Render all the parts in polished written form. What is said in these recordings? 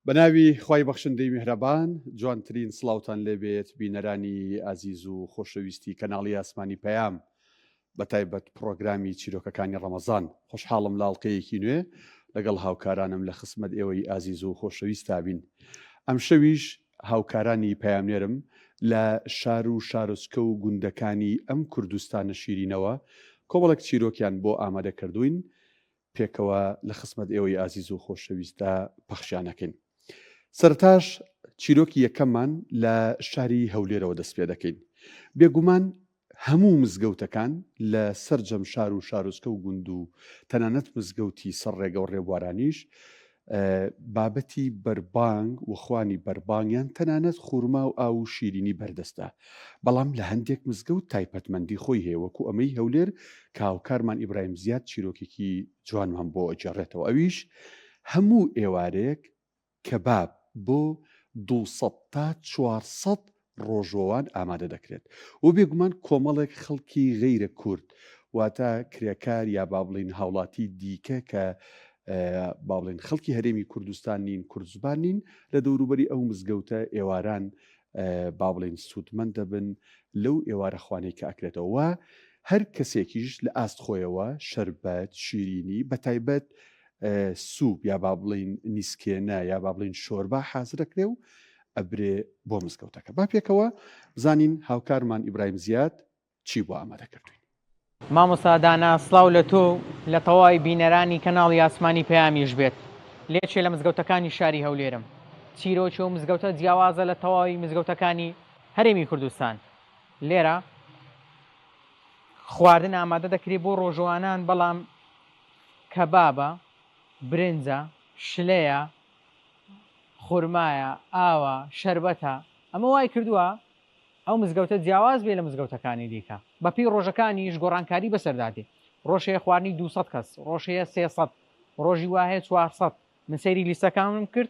بەناوی خوای بەخشندەی میهرەبان جوانترین سڵاوتان لێبێت بینەرانی ئازیز و خۆشەویستی کەناڵی ئاسمانی پەیام بەتایبەت پرۆگرامی چیرۆکەکانی ڕەمەزان خۆشحاڵم لاڵقەیەکی نوێ لەگەڵ هاوکارانم لە خزمەت ئێوەی ئازیز و خۆشەویستا بین. ئەم شەویش هاوکارانی پەیامنێرم لە شار و شارۆچکە و گوندەکانی ئەم کوردستانە شیرینەوە کۆمەڵێک چیرۆکیان بۆ ئامادە کردوین پێکەوە لە خزمەت ئێوەی ئازیز و خۆشەویستە پەخشیانەکەین. سەرتاش چیرۆکی یەکەممان لە شاری هەولێرەوە دەست پێ دەکەین. بێگومان هەموو مزگەوتەکان لە سەرجەم شار و شارۆچکە و گوند و تەنانەت مزگەوتی سەر ڕێگە و ڕێبوارانیش بابەتی بەربانگ و خوانی بەربانگیان تەنانەت خوورما و ئاو و شیرینی بەردەستە، بەڵام لە هەندێک مزگەوت تایبەتمەندی خۆی هەیە وەکو ئەمەی هەولێر کە هاوکارمان ئیبراهیم زیاد چیرۆکێکی جوانمان بۆ ئەجێڕێتەوە. ئەویش هەموو ئێوارەیەک کەباب بۆ 200 تا 400 ڕۆژۆوان ئامادە دەکرێت و بێگومان کۆمەڵێک خەڵکی غەیرە کورد واتە کرێکار یا با بڵین هاوڵاتی دیکە کە با بڵین خەڵکی هەرێمی کوردستان نین کوردزبان نین لە دەوروبەری ئەو مزگەوتە ئێواران با بڵین سوودمەند دەبن لەو ئێوارە خوانەی کە ئەکرێتەوە. هەر کەسێکیش لە ئاست خۆیەوە شەربەت شیرینی بەتایبەت سووب یا با بڵین نیسکێنە یا با بڵین شۆربا حازرەکرێ و ئەبرێ بۆ مزگەوتەکە. با پێکەوە بزانین هاوکارمان ئیبراهیم زیاد چی بۆ ئامادە کردوین. مامۆستا دانا سڵاو لە تۆ لە تەواوی بینەرانی کەناڵی ئاسمانی پەیامیش بێت. لێچێ لە مزگەوتەکانی شاری هەولێرم. چیرۆکی و مزگەوتە جیاوازە لە تەواوی مزگەوتەکانی هەرێمی کوردستان. لێرە خواردن ئامادە دەکرێت بۆ ڕۆژوانان، بەڵام کەبابە، برنجە، شلەیە، خورمایە، ئاوە، شەربەتە. ئەمە وای کردووە ئەو مزگەوتە جیاواز بێ لە مزگەوتەکانی دیکە. بەپی ڕۆژەکانیش گۆڕانکاری بەسەردادێ. ڕۆژەیە خواردنی 200 کەس، ڕۆژەیە 300، ڕۆژی وایە 400. من سەیری لیستەکانم کرد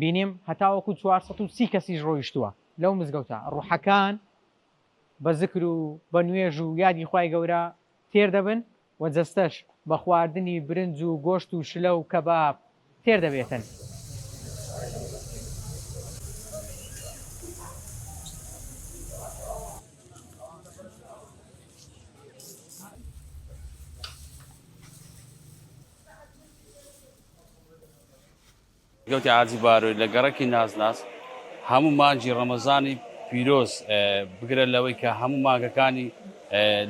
بینیم هەتاوەکو 430 کەسیش ڕۆیشتووە لەو مزگەوتە. ڕوحەکان بە زکر و بە نوێژ و یادی خوای گەورە تێر دەبن و جەستەش بە خواردنی برنج و گۆشت و شلە و کەباب تێر دەبێتن. گەوتی ئاجی باروی لە گەڕەکی نازناس هەموو مانجی ڕەمەزانی پیرۆز بگرە لەوەی کە هەموو ماگەکانی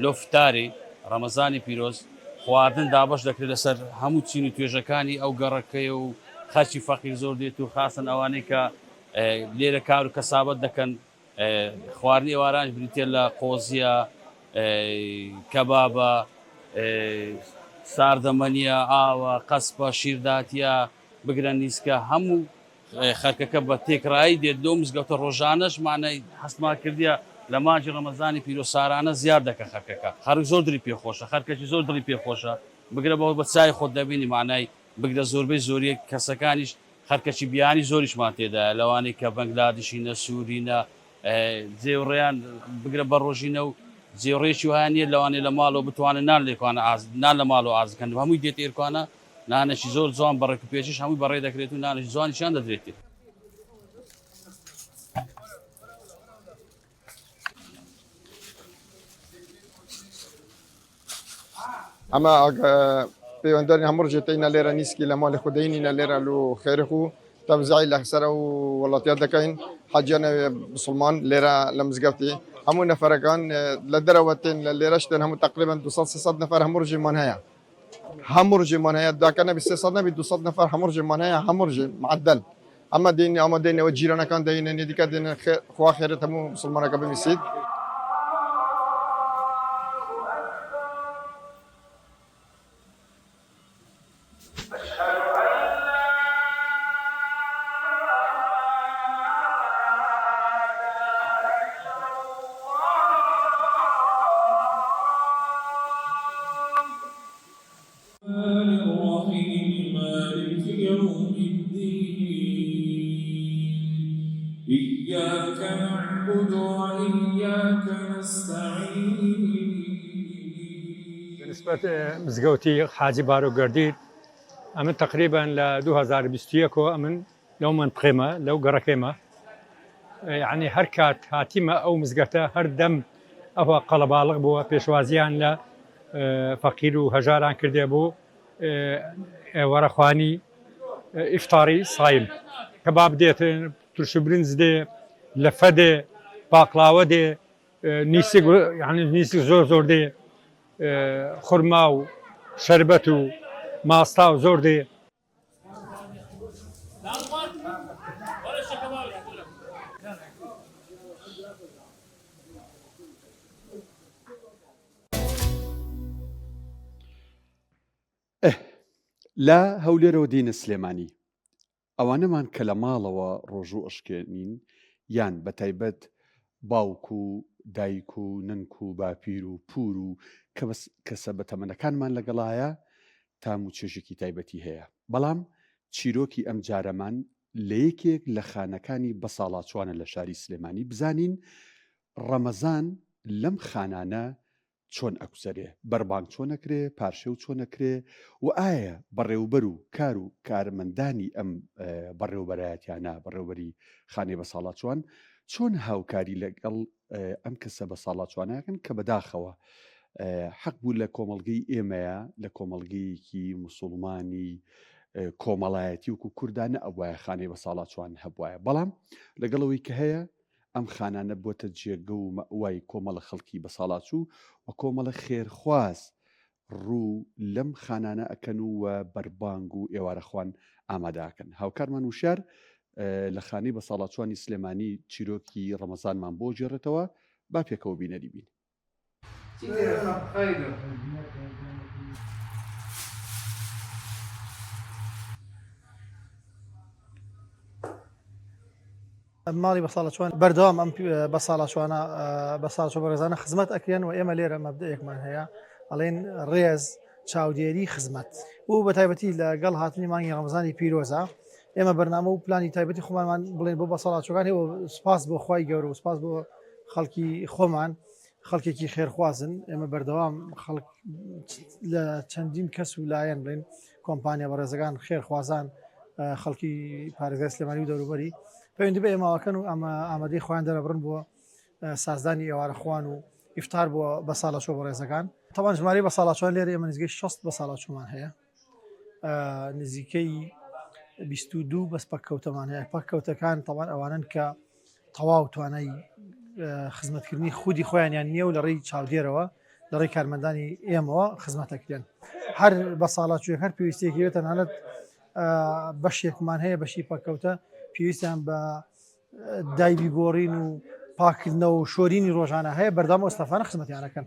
لۆفتاری ڕەمەزانی پیرۆز خواردن دابش دەکرێت لەسەر هەموو چین و توێژەکانی ئەو گەڕەکەی و خەچی فەقیر زۆر دێت و خاستن ئەوانەی کە لێرە کار و کەسابەت دەکەن. خواردنی ئێوارانش بریتێ لە قۆزیە، کەبابە، ساردەمەنیە، ئاوە، قەسپە، شیرداتیە، بگرە نیسکە هەموو خەرکەکە بە تێکڕایی دێت لەو مزگەوتە ڕۆژانەش مانای هەستمان کردیە لە مانجی ڕەمەزانی پیرۆسارانە زیاد دەکە خەرکەکە. خەرک زۆر دڵی پێخۆشە، خەرکەکی زۆر دڵی پێخۆشە. بگرە بەوە بە چای خۆت دەبینی مانای بگرە زۆربەی زۆریە کەسەکانیش خەرکەکی بیانی زۆریشمان تێدایە لەوانەی کە بەنگلادیشینە، سوورینە، جێوڕێیان بگرە بە ڕۆژینە و جێڕێکی وایە نیە لەوانەیە لە ماڵەوە بتوانن نان لێکوانە نان لە ماڵەوە ئازکەن هەمووی دێت ئێرکوانە. نانەشی زۆر جوان بەڕێک و پێچش هەمووی بەڕێ دەکرێت و نانەشی جوانیشیان دەدرێت. ئەمە پەیوەندداری هەموو ڕژێتەینە لێرە نیسکی لە ماڵی خودینە لێرە لە خێرخ و تەمزای لەسەرە و وڵاتیات دەکەین حەجیانە مسلمان لێرە لە مزگەوتی هەموو نەفەرەکان لە دەرەوەتێن لە لێرەشتن هەموو تقریبا 200 نەفەر هەموو ڕژێمان هەیە. هەموو ڕژێمان هەیە داکە نەبی 300 نەبی 200 نەفەر هەموو ڕژێمان هەیە هەموو ڕژێ معدل. ئەمە دێنی ئەمە دێنەوە جیرانەکان دەینە دیکە دێنە خوا خێرێت هەموو مسلمانەکە بنویسید. إياك نعبد وإياك نستعين. بالنسبة مزگەوتی حاجی باروگەردید ئەمن تقریبا لە 2021 ئەمن لەو منطقێمە لەو گەڕەکەیمە یعنی هەر کات هاتیمە ئەو مزگەوتە هەردەم ئەوە قەڵەباڵغ بووە پێشوازیان لە فەقیر و هەژاران کردێ بۆ وەرەخوانی ئیفتاری سایم کەباب دێت تورش و برنج دێ لەفە دێ باقلاوە دێ نیسک زۆر دێ خورما و شەربەت و ماستا و زۆر دێ لە هەولێرەوە دینە سلێمانی ئەوانەمان کە لە ماڵەوە ڕۆژوو ئەشکێنین یان بە تایبەت باوک و دایک و ننک و باپیر و پور و کەسە بە تەمەنەکانمان لەگەڵایە تام و چێژێکی تایبەتی هەیە بەڵام چیرۆکی ئەم جارەمان لە یەکێک لە خانەکانی بە ساڵاچوانە لە شاری سلێمانی بزانین ڕەمەزان لەم خانانە چۆن ئەکوسەرێ بەربانگ چۆن ئەکرێ پارشە و چۆن ئەکرێ و ئایا بەڕێوبەر و کار و کارمەندانی ئەم بەڕێوبەرایەتیانە بەڕێوبەری خانێ بە ساڵاچوان چۆن هاوکاری لەگەڵ ئەم کەسە بە ساڵاچوانەکەن کە بەداخەوە حەق بوو لە کۆمەڵگەی ئێمەیە لە کۆمەڵگەیەکی موسڵمانی کۆمەڵایەتی وکو کوردانە ئەوایە خانێ بە ساڵاچوان هەبوایە بەڵام لەگەڵەوەی کە هەیە ئەم خانانە بۆتە جێگە و مەوای کۆمەڵە خەڵکی بە ساڵاچوو و کۆمەڵە خێرخواز ڕوو لەم خانانە ئەکەن و بەربانگ و ئێوارەخوان ئاماداکەن هاوکارمان وشار لە خانەی بە ساڵاچوانی سلێمانی چیرۆکی ڕەمەزانمان بۆ جێڕێتەوە با پێکەوە بینەری بین ماڵی بە ساڵاچوان بەردەوام ئەم بە ساڵاچوانە بە ساڵچۆ بەڕێزانە خزمەت ئەکرێن و ئێمە لێرە مەبدەیەکمان هەیە ئەڵێن ڕێز چاودێری خزمەت و بە تایبەتی لەگەڵ هاتنی مانگی ڕەمەزانی پیرۆزە ئێمە بەرنامە و پلانی تایبەتی خۆمانمان بڵێن بۆ بە ساڵاچۆکان هەیە و سپاس بۆ خوای گەورە و سپاس بۆ خەڵکی خۆمان خەڵکێکی خێرخوازن ئێمە بەردەوام خەڵک لە چەندین کەس و لایەن بڵێن کۆمپانیا بەڕێزەکان خێرخوازان خەڵکی پارێزگای سلێمانی و دەوروبەری پەیوەندی بە ئێماوەکەن و ئامادەی خۆیان دەرەبڕن بۆ سازدانی ئێوارەخوان و ئیفتار بۆ بە ساڵاچۆ بە ڕێزەکان تەوان ژمارەی بە ساڵاچوان لێرە ئێمە نزیکەی 6 بە ساڵاچومان هەیە نزیکەی 22 بەس پەککەوتەمان هەیە پەککەوتەکان تەوان ئەوانن کە تەواو توانای خزمەتکردنی خودی خۆیانیان نییە و لە ڕێی چاودێرەوە لە ڕێی کارمەندانی ئێمەوە خزمەتەکرێن هەر بە ساڵاچوێک هەر پێویستێکی تەنانەت بەشێکمان هەیە بەشی پەککەوتە پێویستیان بە دایبی گۆڕین و پاکردنەوە و شۆرینی ڕۆژانە هەیە بەردام و ئەستەفانە خزمەتیانەکەن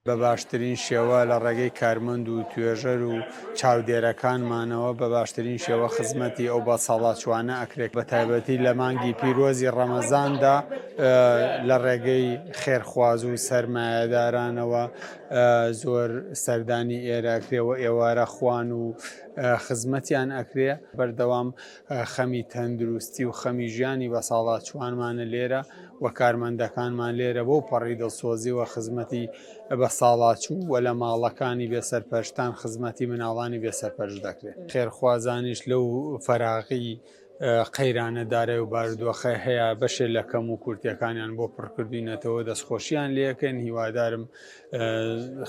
بە باشترین شێوە لە ڕێگەی کارمەند و توێژەر و چاودێرەکانمانەوە بە باشترین شێوە خزمەتی ئەو بە ساڵاچوانە ئەکرێت بە تایبەتی لە مانگی پیرۆزی ڕەمەزاندا لە ڕێگەی خێرخواز و سەرمایەدارانەوە زۆر سەردانی ئێراکرێەوە ئێوارە خوان و خزمەتیان ئەکرێ بەردەوام خەمی تەندروستی و خەمی ژیانی بە ساڵاچوانمانە لێرە و کارمەندەکانمان لێرە بۆ پەڕی دڵسۆزی و خزمەتی بە ساڵاچوو و لە ماڵەکانی بێسەرپەرشتان خزمەتی مناڵانی بێسەرپەرش دەکرێت خێرخوازانیش لەو فەراغی قەیرانەدارە و بارودۆخە هەیە بەشێ لە کەم و کورتیەکانیان بۆ پڕکردوینەتەوە دەستخۆشییان لێکەن هیوادارم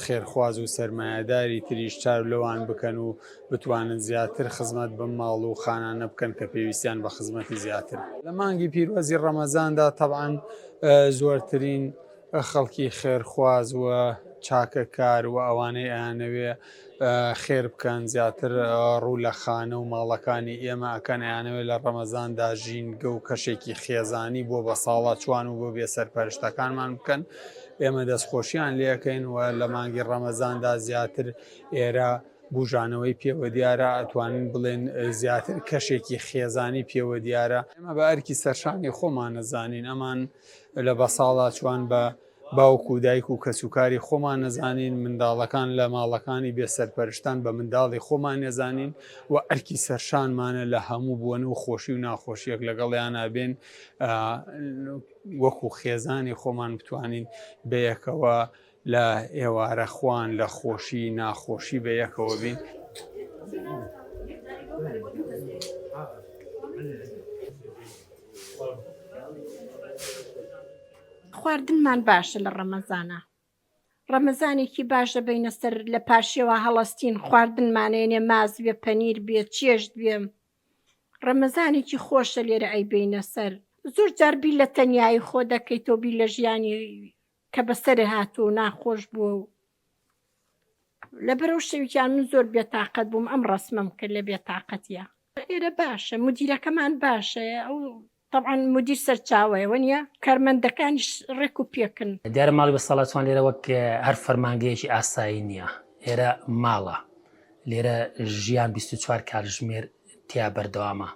خێرخواز و سەرمایەداری تریش چار لەوان بکەن و بتوانن زیاتر خزمەت بە ماڵ و خانانە بکەن کە پێویستیان بە خزمەتی زیاتر لە مانگی پیرۆزی ڕەمەزاندا تەبعاً زۆرترین خەڵکی خێرخواز و چاکەکار و ئەوانەی ئەیانەوێ خێر بکەن زیاتر ڕوو لە خانە و ماڵەکانی ئێمە ئەکەن ئەیانەوێت لە ڕەمەزاندا ژینگە و کەشێکی خێزانی بۆ بە ساڵاچوان و بۆ بێسەرپەرشتەکانمان بکەن ئێمە دەستخۆشییان لێەکەین و لە مانگی ڕەمەزاندا زیاتر ئێرە بژانەوەی پێوە دیارە ئەتوانین بڵێن زیاتر کەشێکی خێزانی پێوە دیارە ئێمە بە ئەرکی سەرشانی خۆمان نەزانین ئەمان لە بە ساڵاچوان بە باوک و دایک و کەسوکاری خۆمان نەزانین منداڵەکان لە ماڵەکانی بێسەرپەرشتان بە منداڵی خۆمان نێزانین و ئەرکی سەرشانمانە لە هەموو بوون و خۆشی و ناخۆشیەک لەگەڵیان نابێن وەکو خێزانی خۆمان بتوانین بەیەکەوە لە ئێوارە خوان لە خۆشی ناخۆشی بە یەکەوە بین. خواردنمان باشە لە ڕەمەزانە. ڕەمەزانێکی باشە بینە سەر لە پاشیەوە هەڵەستین خواردنمانێنێ ماز بێ پەنیر بێ چێشت بێم. ڕەمەزانێکی خۆشە لێرە ئەی بینە سەر. زۆر جار بیر لە تەنیایی خۆ دەکەیتەوە بیر لە ژیانی کە بەسەرە هاتووە ناخۆش بووە و لەبەرەو شەویان من زۆر بێتاقەت بووم ئەم ڕەسمەم کرد لە بێتاقەتیە. ئێرە باشە مدیرەکەمان باشە ئەو طبعا مدیر سەرچاوەیەوە نیە کارمەندەکانیش ڕێک و پێکن. دیارە ماڵی بەسەڵاتوان لێرە وەک هەر فەرمانگەیەکی ئاسایی نییە. ئێرە ماڵە لێرە ژیان 24 کاتژمێر تیا بەردەوامە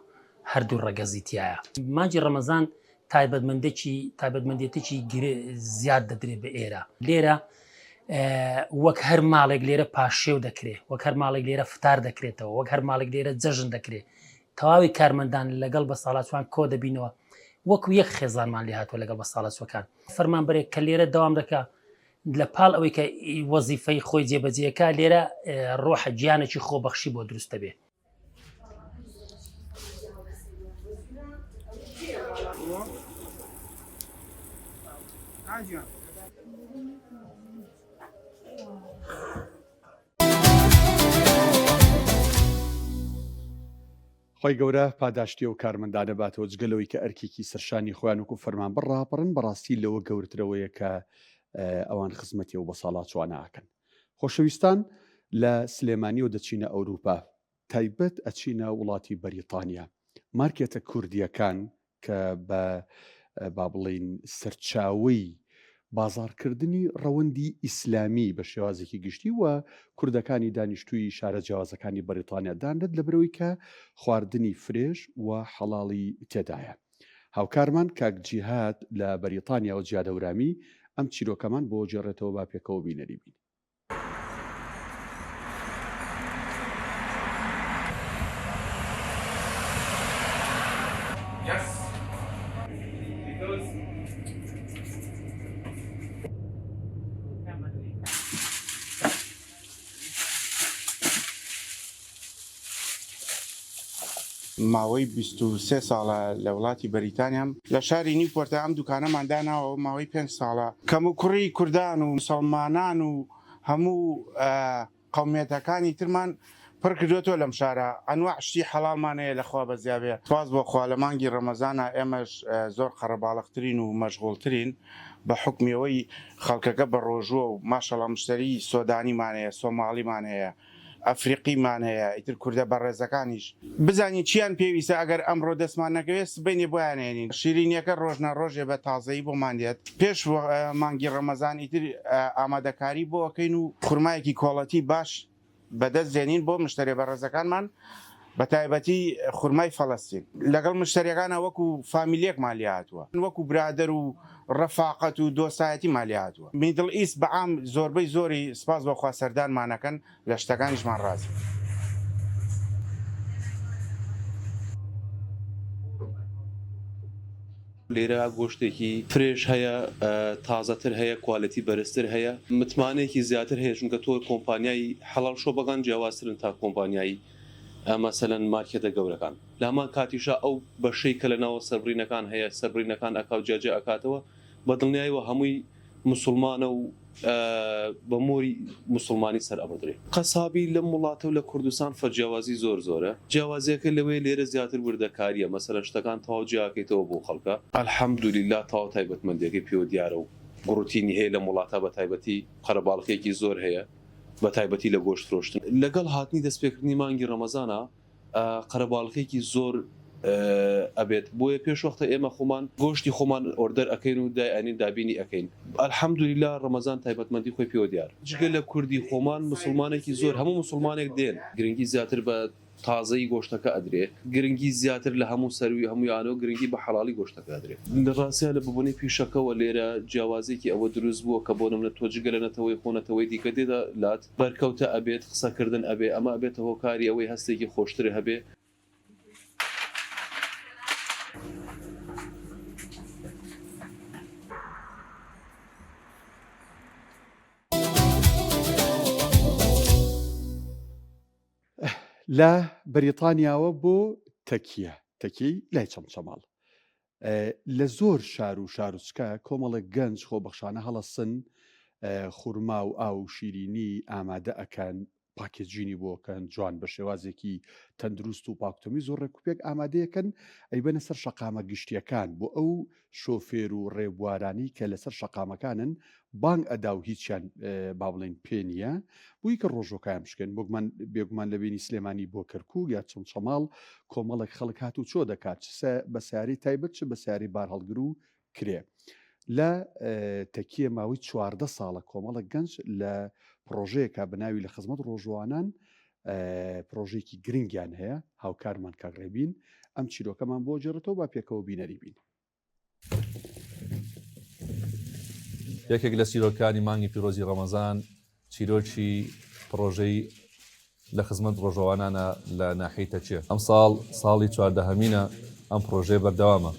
هەردوو ڕەگەزی تایە. مانجی ڕەمەزان تایبەتمەندێتێکی زیاد دەدرێت بە ئێرە. لێرە وەک هەر ماڵێک لێرە پاشێو دەکرێت، وەک هەر ماڵێک لێرە فتار دەکرێتەوە، وەک هەر ماڵێک لێرە جەژن دەکرێت. تەواوی کارمەندان لەگەڵ بەساڵاتوان کۆ دەبینەوە وەکو یەک خێزانمان لێ هاتووە لەگەڵ بەساڵاتوەکان. فەرمانبەرێک کە لێرە دەوام دەکات لە پاڵ ئەوەی کە وەزیفەی خۆی جێبەجێەکە لێرە ڕۆحە گیانێکی خۆبەخشی بۆ دروستە بێ. خۆی گەورە پاداشتی و کارمەندانە باتەوە جگەلەوەی کە ئەرکێکی سەرشانی خۆیان وەکو فەرمان بڕاپەڕن بەڕاستی لەوە گەورترەوەیە کە ئەوان خزمەتی و بەساڵات چوانەکەن. خۆشەویستان لە سلێمانی و دەچینە ئەوروپا تایبەت ئەچینە وڵاتی بەریتانیا مارکێتە کوردیەکان کە بە با بڵین سەرچاوی بازارکردنی ڕەوەندی ئیسلامی بە شێوازێکی گشتی و کوردەکانی دانیشتووی شارە جیاوازەکانی بەریتانیا دانرێت لەبەرەوەی کە خواردنی فرێژ و حەڵاڵی تێدایە. هاوکارمان کاک جیهاد لە بەریتانیا و جیادەورامی ئەم چیرۆکەمان بۆ جێڕێتەوە با پێکەوە بینەری بین. ماوەی 23 ساڵە لە وڵاتی بەریتانیام لە شاری نیوپۆرتە ئەم دوکانەمانداناوە ماوەی 5 ساڵە کەم و کوڕی کوردان و مسلمانان و هەموو قەومیەتەکانی ترمان پڕ کردوێتەوە لەم شارە ئەنواع شتی حەڵالمانەیە لەخوا بەزیابێ. سپاس بۆ خوا لە مانگی ڕەمەزانە ئێمەش زۆر قەرەباڵغترین و مەشغوڵترین بە حکمیەوەی خەڵکەکە بە ڕۆژوە و ماشەڵڵا مشتری سۆدانیمان هەیە سۆماڵیمان هەیە ئەفریقیمان هەیە ئیتر کوردە بەڕێزەکانیش بزانین چیان پێویستە ئەگەر ئەمڕۆ دەستمان نەکەوێت سبەینێ بۆیانێنین. شیرینیەکە ڕۆژنە ڕۆژێ بە تازایی بۆمان دێت پێش مانگی ڕەمەزان ئیتر ئامادەکاری بۆەکەین و خورمایەکی کۆڵەتی باش بەدەست دێنین بۆ مشتری بەڕێزەکانمان بە تایبەتی خورمای فەڵەستین لەگەڵ مشتریەکانە وەکو فامیلێک مالی هاتووە وەکو برادر و ڕەفاقەت و دۆستایەتی مالی هاتووە. میدڵ ئیست بەعام زۆربەی زۆری سپاس بەخوا سەردانمانەکەن لە شتەکانیشمان ڕازی. لێرە گۆشتێکی فرێش هەیە تازەتر هەیە کوالەتی بەرزتر هەیە متمانەیەکی زیاتر هەیە چونکە تۆ کۆمپانیایی حەڵال شۆبەکان جیاوازترن تا کۆمپانیایی مەسەلەن مارکێتە گەورەکان. لامان کاتیشە ئەو بەشەی کە لەناوە سەربڕینەکان هەیە سەربڕینەکان ئەکاو جاجێ ئەکاتەوە بە دڵنیاییەوە هەمووی مسلمانە و بە مۆری مسلمانی سەر ئەبدرێ. قەسابی لەم وڵاتە و لە کوردستان فەرجیاوازی زۆر زۆرە. جیاوازیەکە لەوەی لێرە زیاتر وردەکاریە مەسەلەن شتەکان تەواو جیاکەیتەوە بۆ خەڵکە. ئەلحەمدولیلا تەواو تایبەتمەندیەکەی پێوە دیارە و گڕوتینی هەیە لە وڵاتە بە تایبەتی قەرەباڵغێکی زۆر هەیە بە تایبەتی لە گۆشت فرۆشتن. لەگەڵ هاتنی دەستپێکردنی مانگی ڕەمەزانە قەرەباڵغێکی زۆر ئەبێت بۆیە پێش وەختە ئێمە خۆمان گۆشتی خۆمان ئۆردەر ئەەکەین و دایانین دابینی ئەەکەین. ئەلحەمدولیلا ڕەمەزان تایبەتمەندی خۆی پێوە دیار. جگە لە کوردی خۆمان مسلمانێکی زۆر هەموو مسلمانێک دێن گرنگی زیاتر بە تازەی گۆشتەکە ئەدرێ گرنگی زیاتر لە هەموو سەروی هەمویانەوە گرنگی بە حەڵالی گۆشتەکە ئەدرێت. لە ڕاستیە لە ببوونی پیشەکەەوە لێرە جیاوازێکی ئەوە دروست بووە کە بۆ نمونە تۆ جگە لە نەتەوەی خۆنەتەوەی دیکە دێدا لات بەرکەوتە ئەبێت قسەکردن ئەبێ ئەمە ئەبێتە هۆکاری ئەوەی هەستێکی خۆشتر هەبێ. لە بەریتانیاوە بۆ تەکیی لای چەمچەماڵ لە زۆر شار و شارچکە کۆمەڵێک گەنج خۆبەخشانە هەڵەسن خورما و ئاو و شیرینی ئامادە ئەکەن پاکێجینی بۆکەن جوان بە شێوازێکی تەندروست و پاکتۆمی زۆر ڕێکوپێک ئامادەیەکەن ئەیبەنە سەر شەقامە گشتیەکان بۆ ئەو شۆفێر و ڕێبوارانی کە لەسەر شەقامەکانن بانگ ئەدا و هیچیان با بڵێن پێ نییە بووی کە ڕۆژۆکایان بشکێن بێگومان لە بینی سلێمانی بۆ کەرکوو یا چەمچەماڵ کۆمەڵێک خەڵک هات و چۆ دەکات بە سیاری تایبەت چ بە سیاری بار هەڵگر و کرێ لە تەکیە ماوەی 14 ساڵە کۆمەڵک گەنج لە پرۆژەیەکە بەناوی لە خزمەت ڕۆژوانان پرۆژێکی گرنگیان هەیە هاوکارمان کاڕێبین ئەم چیرۆکەمان بۆ جێڕێتەوە با پێکەوە بینەری بین. یەکێک لە چیرۆکانی مانگی پیرۆزی ڕەمەزان چیرۆکی پرۆژەی لە خزمەت ڕۆژەوانانە لە ناحەی تەچێ. ئەم ساڵی 14هەمینە ئەم پرۆژەیە بەردەوامە.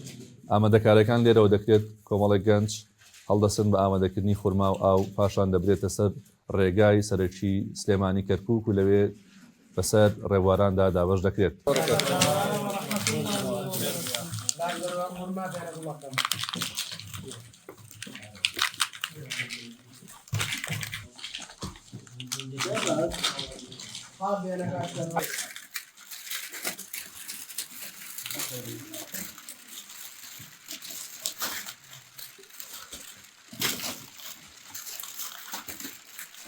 ئامادەکاریەکان لێرەوە دەکرێت کۆمەڵێک گەنج هەڵدەسن بە ئامادەکردنی خورما و ئاو پاشان دەبرێتە سەر ڕێگای سەرەکی سلێمانی کەرکووک و لەوێ بەسەر ڕێبواراندا دابەش دەکرێت.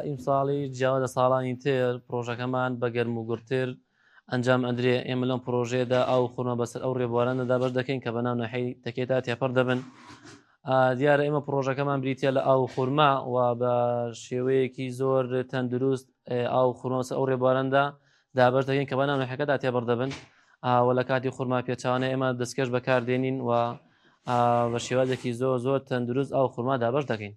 ئیمساڵی جیاوازە ساڵانی تر پرۆژەکەمان بە گەرم و گورتر ئەنجام ئەدرێ ئێمە لەم پرۆژێدا ئەو خورمە بەسەر ئەو ڕێبوارانەدا بەش دەکەین کە بەناو ناحەی تەکێتا تێپەڕ دەبن. دیارە ئێمە پرۆژەکەمان بریتە لە ئاو خورما و بە شێوەیەکی زۆر تەندروست ئاو خورما بەسەر ئەو ڕێبواراندا دابەش دەکەین کە بەناو ناحەکەدا تێپەڕ دەبن و لە کاتی خورما پێچوانە ئێمە دەستکەش بەکاردێنین و بە شێوازێکی زۆر تەندروست ئاو خورما دابەش دەکەین.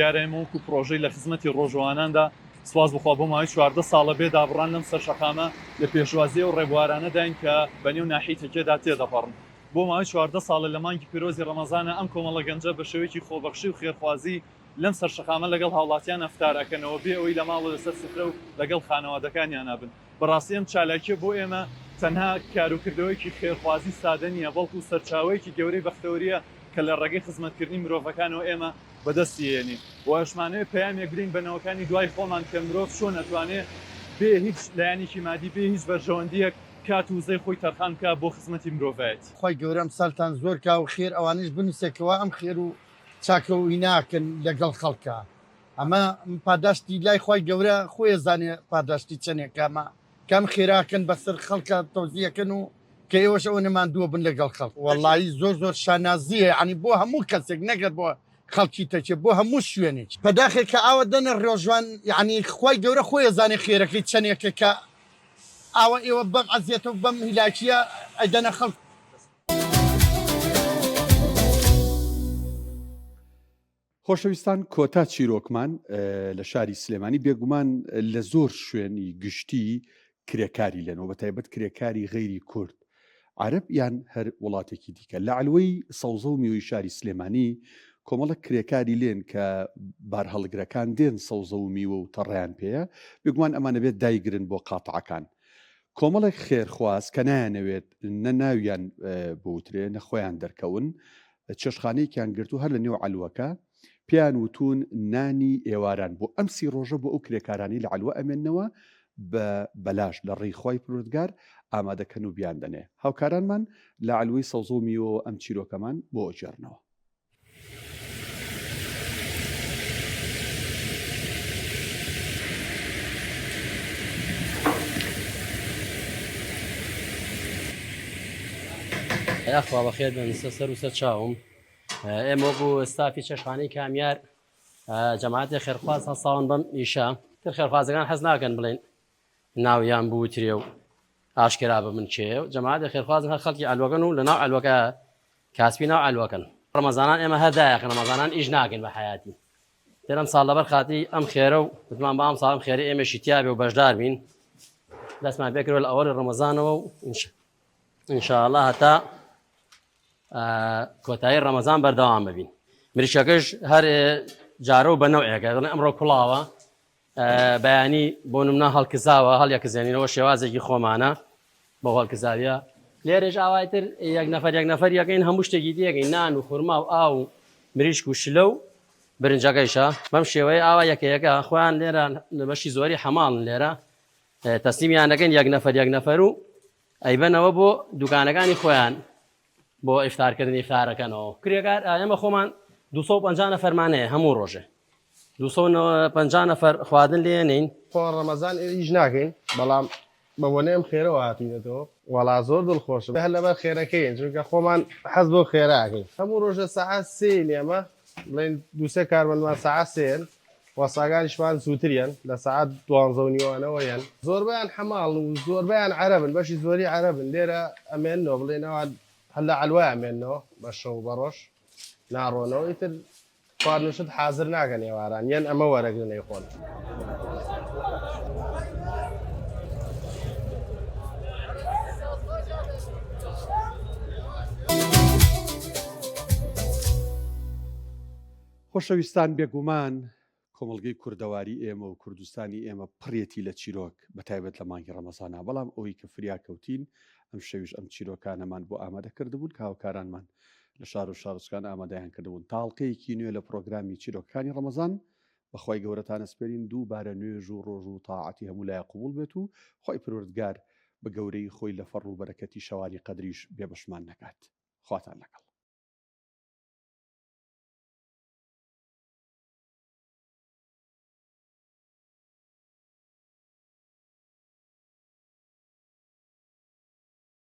دیارە ئێمە وەکو پرۆژەی لە خزمەتی ڕۆژواناندا سواز بخوا بۆ ماوەی 14 ساڵە بێ دابڕان لەم سەر شەقامە لە پێشوازی و ڕێبوارانەداین کە بەنێو ناحەی تەکێدا تێدەپەڕن. بۆ ماوەی 14 ساڵە لە مانگی پیرۆزی ڕەمەزانە ئەم کۆمەڵە گەنجە بە شێوەیەکی خۆبەخشی و خێرخوازی لەم سەر شەقامە لەگەڵ هاوڵاتیان ئەفتارەکەنەوە بێ ئەوەی لە ماڵە لەسەر سفرە و لەگەڵ خانەوادەکانیان نابن. بەڕاستی ئەم چالاکیە بۆ ئێمە تەنها کاروکردەوەیکی خێرخوازی سادە نییە بەڵکو سەرچاوەیەکی گەورەی بەختەوەریە کە لە ڕێگەی خزمەتکردنی مرۆڤەکانەوە ئێمە بەدەستیێنی و ئەشمانەیە پەیامێک گرنگ بنەوەکانی دوای خۆمان کە مرۆڤ چۆن نەتوانێت بێ هیچ لایەنێکی مادی بێ هیچ بەرژەوەندیەک کات و وزەی خۆی تەرخان بکە بۆ خزمەتی مرۆڤایەت. خۆی گەورەم ساڵتان زۆر کا و خێر ئەوانش بنووسێکەوە ئەم خێر و چاکەوەی ناکەن لەگەڵ خەڵکە. ئەمە پاداشتی لای خۆی گەورە خۆی زانێ پاداشتی چەندێکامە کەم خێراکەن بەسەر خەڵکە تەوزیەکەن و کە ئێوەش ئەوە نەماندووە بن لەگەڵ خەڵک. وەڵایی زۆر شانازیە عنی بۆ هەموو کەسێک نەگەر بۆ خەڵکی تەچێ بۆ هەموو شوێنێک پەداخێک کە ئاوە دەنە ڕۆژوان یعنی خۆی گەورە خۆی زانێ خێرەکەی چەندێکە کە ئاوە ئێوە بەم عەزیەتە و بەم هیلاکیە ئەدەنە خەڵک. خۆشەویستان کۆتا چیرۆکمان لە شاری سلێمانی بێگومان لە زۆر شوێنی گشتی کرێکاری لێنەوە بە تایبەت کرێکاری غەیری کورد عەرەب یان هەر وڵاتێکی دیکە لە علوەی سەوزە و میوەی شاری سلێمانی کۆمەڵە کرێکاری لێن کە بارهەڵگرەکان دێن سەوزە و میوە و تەڕیان پێەیە بێگومان ئەمانە بێت دایگرن بۆ قاتعەکان کۆمەڵێک خێرخواز کە نایانەوێت نە ناویان بوترێ نەخۆیان دەرکەون چێشخانەیەکیان گرت و هەر لە نێو علوەکە پیان وتون نانی ئێواران بۆ ئەم سی ڕۆژە بۆ ئەو کرێکارانی لە علوە ئەمێننەوە بە بەلاش لە ڕێیخوای پروردگار ئامادەکەن و بیان دەنێ هاوکارانمان لە علوەی سەوزە و میوە ئەم چیرۆکەمان بۆ ئەجێڕنەوە. یاخوا بەخێر بن سەر و سەر چاوم ئێمە بوو ئستافی چێشخانەی کامیار جەماعەتی خێرخواز هەساون بەم ئیشە تر خێرخوازەکان حەز ناکەن بڵێن ناویان بوترێ و ئاشکرا بە من چێ و جەماعەت خێرخوازن هەر خەڵکی ئالوەکەن و لە ناو ئالوەکە کاسبی ناو ئالوەکەن ڕەمەزانان ئێمە هەردایەکە ڕەمەزانان ئیش ناکەین بە حیاتی دەرم ساڵ لەبەر خاتی ئەم خێرە و وتمان بە ئەم ساڵم خێرە ئێمەشی تیابێ و بەشدار بین دەستمان پێکردوە لە ئەوەڵی ڕەمەزانەوە و ئینشاءالله هەتا کۆتایی ڕەمەزان بەردەوام ببین مریشەکەش هەر جارە و بە نەوعێکە دەڵێن ئەمڕۆ کوڵاوە بەیانی بۆ نمونە هەڵکزاوە هەڵیەکزێنینەوە شێوازێکی خۆمانە بۆ هەڵکزاویە لێرەش ئاوایتر یەک نەفەر یەکەین هەموو شتێکی دیەکەین نان و خورما و ئاو و مریشک و شلە و برنجەکەیشە بەم شێوەیە ئاوا یەکەیەکە خۆیان لێرە لە بەشی زۆری حەماڵن لێرە تەسلیمیان دەکەن یەک نەفەر و ئەیبەنەوە بۆ دوکانەکانی خۆیان بۆ ئیفتارکردنی ئیفتارەکەنەوە کرێکار ئێمە خۆمان 250 نەفەرمانەیە هەموو ڕۆژێ 250 نەفەر خواردن لێنین خۆ ڕەمەزان ئیش ناکەین بەڵام بە بۆنێم خێرەوە هاتوینێتەوە وەڵا زۆر دڵخۆشە هەر لەبەر خێرەکەین چونکە خۆمان حەز بۆ خێراکەین هەموو ڕۆژە سەعات 3 ئێمە بڵێن دووسێ کارمەندمان سەعات 3 وەساگانیشمان زووتریان لە سەعات 12:30 زۆربیان حەماڵ و زۆربیان عەرەبن بەشی زۆری عەرەبن لێرە ئەمێنەوە بڵێنەوە هەر لە عەلوای ئەمێنەوە بە شەو بەڕۆژ ناڕۆنەوە ئیتر خواردنوشت حازر ناکەن ێواران یەن ئەمە وەرەگرن ئەیخۆن خۆشەویستان بێگومان کۆمەڵگەی کوردەواری ئێمە و کوردستانی ئێمە پڕێتی لە چیرۆک بەتایبەت لە مانگی ڕەمەزانە بەڵام ئەوەی کە فریاکەوتین ئەم شەویش ئەم چیرۆکانەمان بۆ ئامادە کردبوون کە هاوکارانمان لە شار و شارستان ئامادەیان کردبوون تاڵقەیەکی نوێ لە پرۆگرامی چیرۆکەکانی ڕەمەزان بەخوای گەورەتان ئەسپێرین دووبارە نوێژ و ڕۆژ و تاعەتی هەموو لای قبول بێت و خۆی پروردگار بە گەورەی خۆی لە فەڕ و بەرەکەتی شەوانی قەدریش بێبەشمان نەکات خواتان لەگەڵ